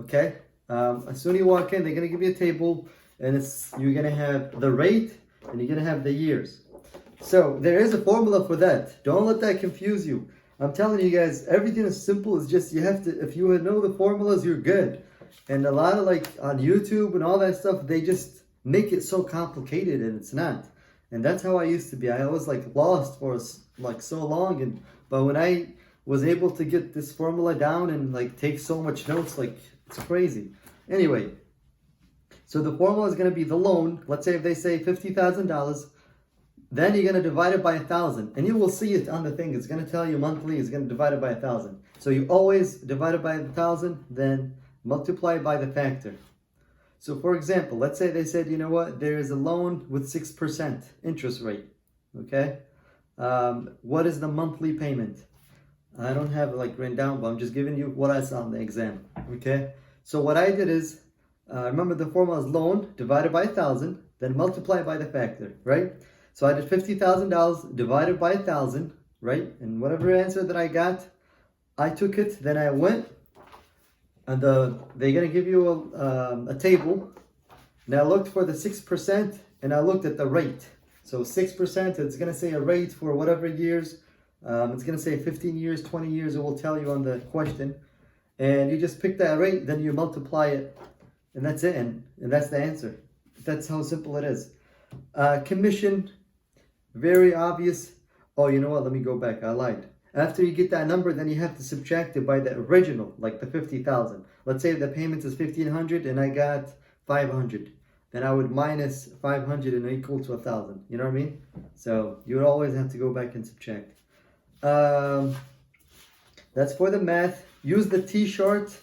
okay? As soon as you walk in, they're gonna give you a table, and you're gonna have the rate and you're gonna have the years. So there is a formula for that. Don't let that confuse you. I'm telling you guys, everything is simple. It's just you have to, if you know the formulas, you're good. And a lot of like on YouTube and all that stuff, they just make it so complicated, and it's not. And that's how I used to be. I was like lost for like so long, but when I was able to get this formula down and like take so much notes, like it's crazy. Anyway, so the formula is going to be the loan. Let's say if they say $50,000, then you're going to divide it by 1,000, and you will see it on the thing. It's going to tell you monthly. It's going to divide it by 1,000. So you always divide it by 1,000, then multiply by the factor. So for example, let's say they said, you know what, there is a loan with 6% interest rate, okay? What is the monthly payment? I don't have it like written down, but I'm just giving you what I saw in the exam, okay? So what I did is, remember the formula is loan divided by 1,000, then multiply by the factor, right? So I did $50,000 divided by 1,000, right? And whatever answer that I got, I took it, then I went, and they're gonna give you a table. And I looked for the 6%, and I looked at the rate. So 6%, it's gonna say a rate for whatever years. It's gonna say 15 years, 20 years. It will tell you on the question, and you just pick that rate, then you multiply it, and that's it. And that's the answer. That's how simple it is. Commission, very obvious. Oh, you know what? Let me go back. I lied. After you get that number, then you have to subtract it by the original, like the 50,000. Let's say the payment is 1,500 and I got 500. Then I would minus 500 and equal to 1,000. You know what I mean? So you would always have to go back and subtract. That's for the math. Use the T-chart.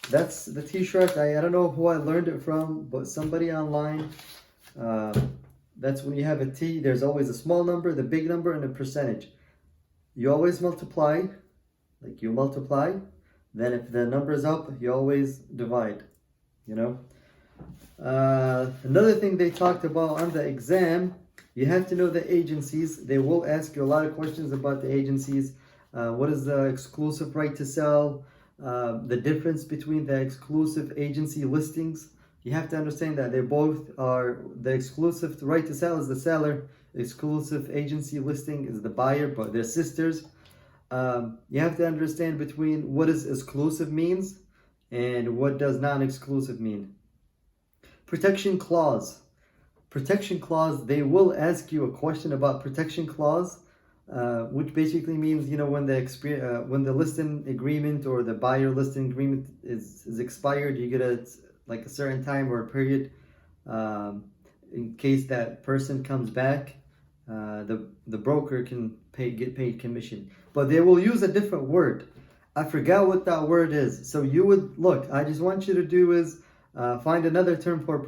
That's the T-chart. I don't know who I learned it from, but somebody online. That's when you have a T. There's always a small number, the big number, and a percentage. You always multiply, like you multiply, then if the number is up, you always divide, you know. Another thing they talked about on the exam, you have to know the agencies. They will ask you a lot of questions about the agencies. What is the exclusive right to sell? The difference between the exclusive agency listings. You have to understand that they both are, the exclusive right to sell is the seller, exclusive agency listing is the buyer, but they're sisters. You have to understand between what is exclusive means and what does non-exclusive mean. Protection clause. Protection clause, they will ask you a question about protection clause, which basically means, you know, when the listing agreement or the buyer listing agreement is expired, you get a certain time or a period in case that person comes back. The broker can get paid commission, but they will use a different word. I forgot what that word is. So you would look. I just want you to do is find another term for a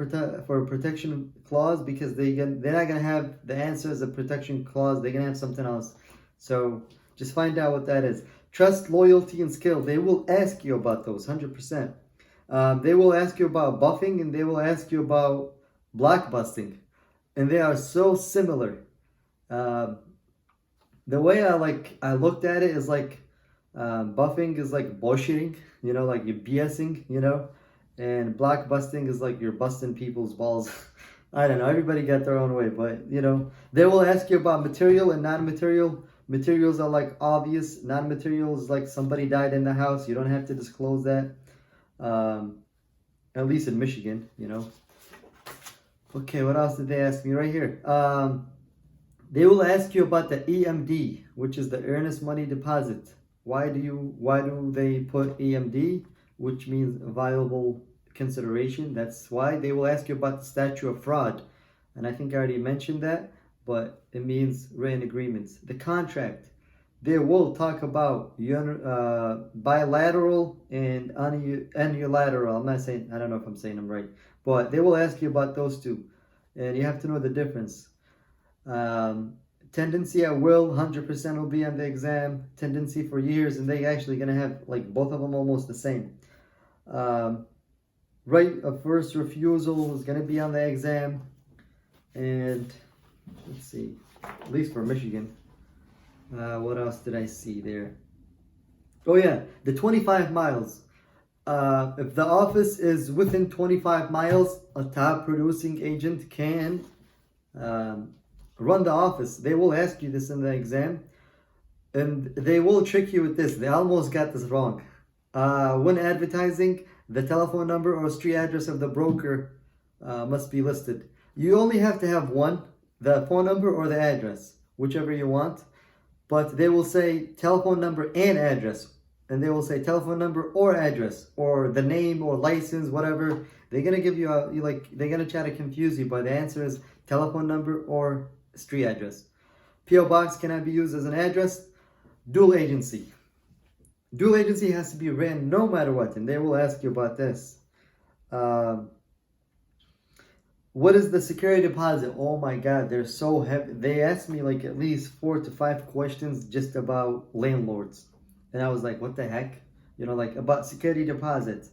protection clause, because they're not gonna have the answer as a protection clause. They're gonna have something else. So just find out what that is. Trust, loyalty, and skill. They will ask you about those 100%. They will ask you about buffing, and they will ask you about blockbusting, and they are so similar. The way I looked at it is like buffing is like bullshitting, you know, like you're BSing, you know, and blockbusting is like you're busting people's balls. I don't know, everybody got their own way, but you know, they will ask you about material and non-material. Materials are like obvious, non-material is like somebody died in the house, you don't have to disclose that, at least in Michigan, you know. Okay, what else did they ask me right here? They will ask you about the EMD, which is the earnest money deposit. Why do they put EMD, which means viable consideration? That's why. They will ask you about the statute of fraud, and I think I already mentioned that, but it means written agreements. The contract, they will talk about bilateral and unilateral. I don't know if I'm saying them right, but they will ask you about those two, and you have to know the difference. Tendency at will, 100% will be on the exam. Tendency for years, and they actually gonna have like both of them almost the same. Right of first refusal is gonna be on the exam, and let's see, at least for Michigan. What else did I see there? Oh yeah, the 25 miles. If the office is within 25 miles, a top producing agent can run the office. They will ask you this in the exam, and they will trick you with this. They almost got this wrong. When advertising, the telephone number or street address of the broker must be listed. You only have to have one, the phone number or the address, whichever you want. But they will say telephone number and address. And they will say telephone number or address or the name or license, whatever. They're gonna give you they're gonna try to confuse you, but the answer is telephone number or street address. PO box cannot be used as an address. Dual agency. Dual agency has to be ran no matter what, and they will ask you about this. What is the security deposit? Oh my God, they're so heavy. They asked me like at least 4 to 5 questions just about landlords. And I was like, what the heck? You know, like about security deposits.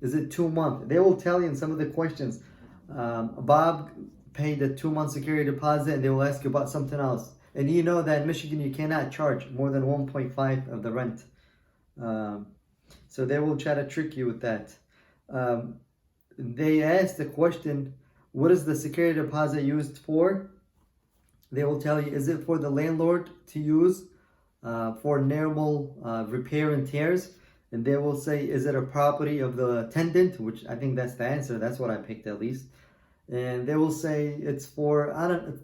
Is it 2 months? They will tell you in some of the questions. Bob paid a 2-month security deposit, and they will ask you about something else. And you know that in Michigan, you cannot charge more than 1.5 of the rent. So they will try to trick you with that. They ask the question, what is the security deposit used for? They will tell you, is it for the landlord to use for normal repair and tears? And they will say, is it a property of the tenant? Which I think that's the answer. That's what I picked at least. And they will say it's for,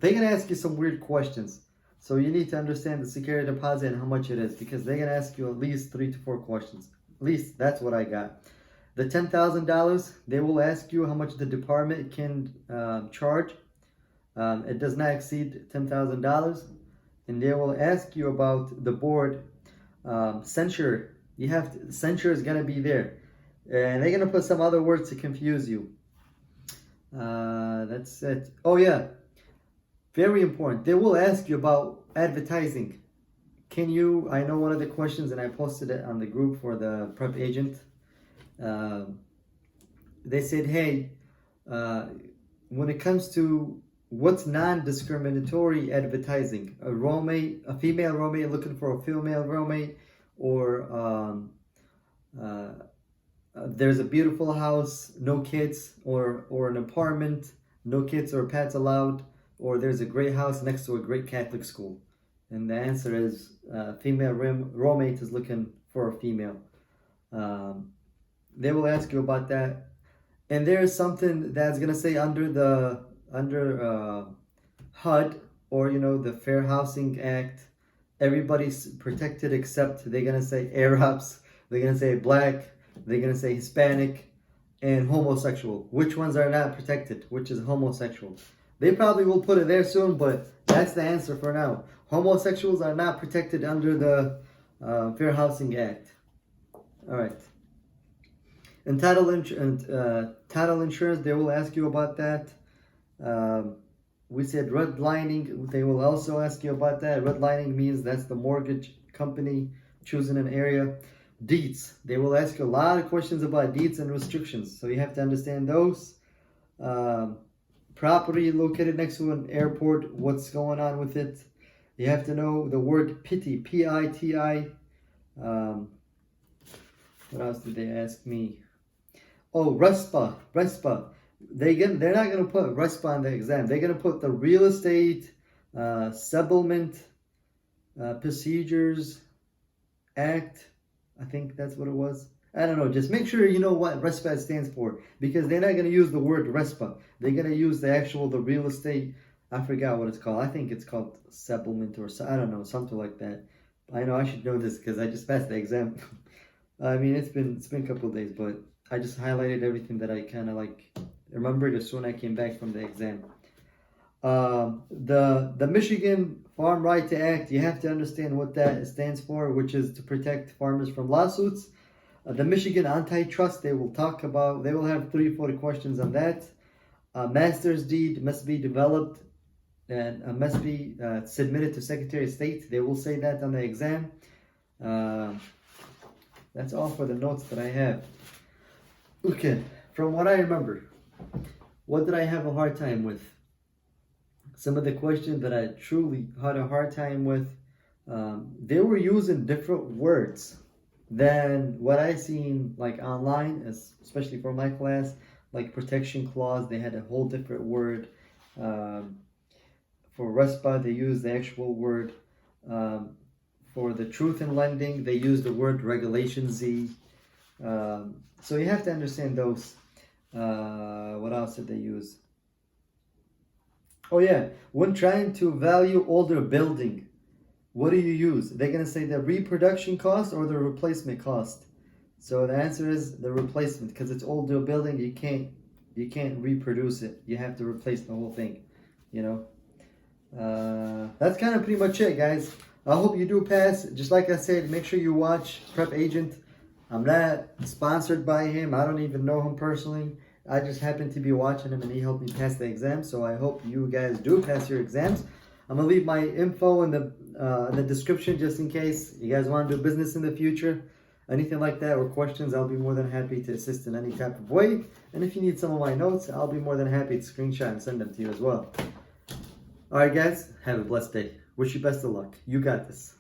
they're going to ask you some weird questions. So you need to understand the security deposit and how much it is, because they're going to ask you at least 3 to 4 questions. At least that's what I got. The $10,000, they will ask you how much the department can charge. It does not exceed $10,000. And they will ask you about the board censure. Censure is going to be there. And they're going to put some other words to confuse you. That's it. Oh yeah, very important. They will ask you about advertising. I know one of the questions, and I posted it on the group for the prep agent. They said, hey, when it comes to what's non-discriminatory advertising, a female roommate looking for a female roommate, or there's a beautiful house, no kids, or an apartment, no kids or pets allowed, or there's a great house next to a great Catholic school. And the answer is female roommate is looking for a female. They will ask you about that. And there's something that's going to say under HUD, or the Fair Housing Act, everybody's protected except, they're going to say Arabs, they're going to say black, they're going to say Hispanic, and homosexual. Which ones are not protected? Which is homosexual? They probably will put it there soon, but that's the answer for now. Homosexuals are not protected under the Fair Housing Act. All right. And title insurance, they will ask you about that. We said redlining, they will also ask you about that. Redlining means that's the mortgage company choosing an area. Deeds, they will ask you a lot of questions about deeds and restrictions, so you have to understand those. Property located next to an airport, what's going on with it. You have to know the word piti, P-I-T-I. What else did they ask me? Oh, RESPA. They're not going to put RESPA on the exam. They're going to put the real estate settlement procedures act. I think that's what it was. I don't know. Just make sure you know what RESPA stands for, because they're not going to use the word RESPA. They're going to use the real estate. I forgot what it's called. I think it's called settlement, or I don't know, something like that. I know I should know this because I just passed the exam. I mean, it's been a couple of days, but I just highlighted everything that I kind of remembered as soon as I came back from the exam. The Michigan Farm Right to Act, you have to understand what that stands for, which is to protect farmers from lawsuits. The Michigan Antitrust, they will have 3-4 questions on that. Master's deed must be developed and must be submitted to Secretary of State. They will say that on the exam. That's all for the notes that I have. Okay, from what I remember, what did I have a hard time with? Some of the questions that I truly had a hard time with, they were using different words. Then what I seen like online, especially for my class, like protection clause, they had a whole different word. Um, for RESPA, they use the actual word. Um, for the truth in lending, they use the word regulation Z. So you have to understand those. What else did they use? Oh yeah, when trying to value older building, what do you use? They're gonna say the reproduction cost or the replacement cost. So the answer is the replacement, because it's older building. You can't reproduce it. You have to replace the whole thing. You know. That's kind of pretty much it, guys. I hope you do pass. Just like I said, make sure you watch Prep Agent. I'm not sponsored by him. I don't even know him personally. I just happen to be watching him and he helped me pass the exam. So I hope you guys do pass your exams. I'm gonna leave my info in the description just in case you guys want to do business in the future, anything like that, or questions. I'll be more than happy to assist in any type of way. And if you need some of my notes, I'll be more than happy to screenshot and send them to you as well. All right, guys, have a blessed day. Wish you best of luck. You got this.